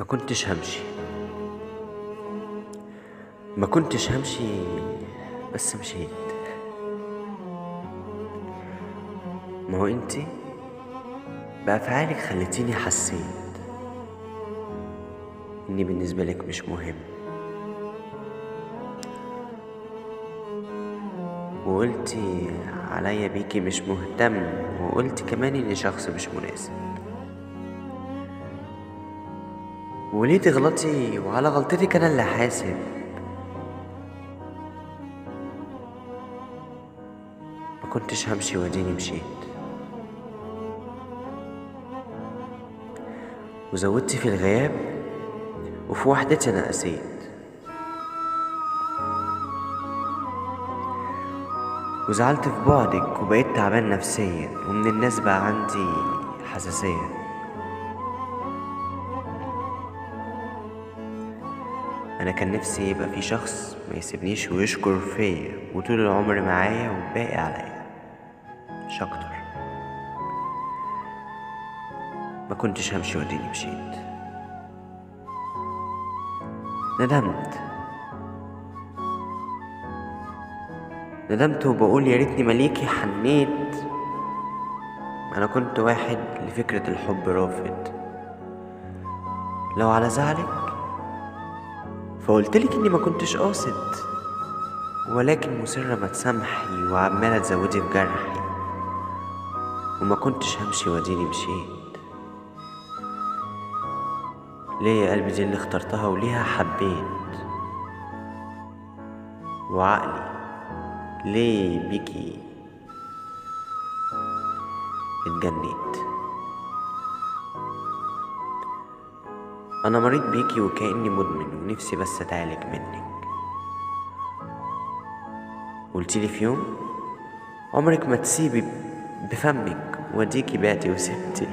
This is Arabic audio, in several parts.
ما كنتش همشي ما كنتش همشي بس مشيت. ما هو انتي بأفعالك خلتيني حسيت اني بالنسبة لك مش مهم، وقلتي عليا بيكي مش مهتم، وقلتي كمان اني شخص مش مناسب. وليه تغلطي وعلى غلطتك انا اللي حاسب؟ ما كنتش همشي واديني مشيت، وزودتي في الغياب وفي وحدتي انا قسيت، وزعلت في بعدك وبقيت تعبان نفسيا، ومن الناس بقى عندي حساسية. انا كان نفسي يبقى في شخص ما يسيبنيش ويشكر فيا وطول العمر معايا وباقي عليا، مش اكتر. ما كنتش همشي واديني مشيت. ندمت وبقول يا ريتني مليكي حنيت. انا كنت واحد لفكرة الحب رافض. لو على زعلك فقلتلك اني ما كنتش قاصد، ولكن مصرة ما تسامحي وعمالة تزودي في جرحي. وما كنتش همشي واديني مشيت. ليه يا قلبي دي اللي اخترتها وليها حبيت، وعقلي ليه بيكي اتجنيت. انا مريض بيكي وكأني مدمن، ونفسي بس اتعالج منك. قلتيلي في يوم عمرك ما تسيبي بفمك، وديكي بعتي وسبتي.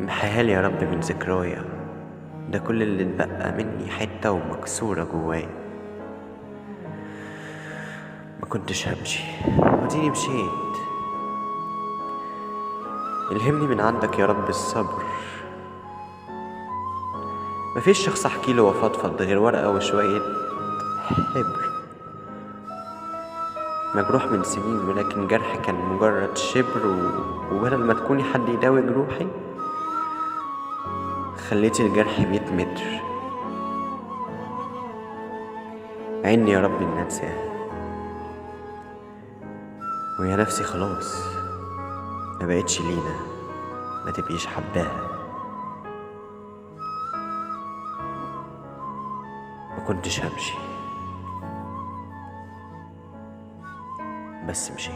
امحيهالي يا رب من ذكرايا، ده كل اللي اتبقى مني حتة ومكسورة جوايا. ما كنتش همشي وديني مشيت. الهمني من عندك يا رب الصبر. مفيش شخص احكي له وافضفض غير ورقة وشوية حبر. مجروح من سنين، ولكن جرح كان مجرد شبر وبدل ما تكوني حد يداوي جروحي خليتي الجرح 100 متر. عيني يا رب إني انساها، ويا نفسي خلاص ما بقتش لينا، ما تبقيش حباها. ما كنتش همشي بس مشيت.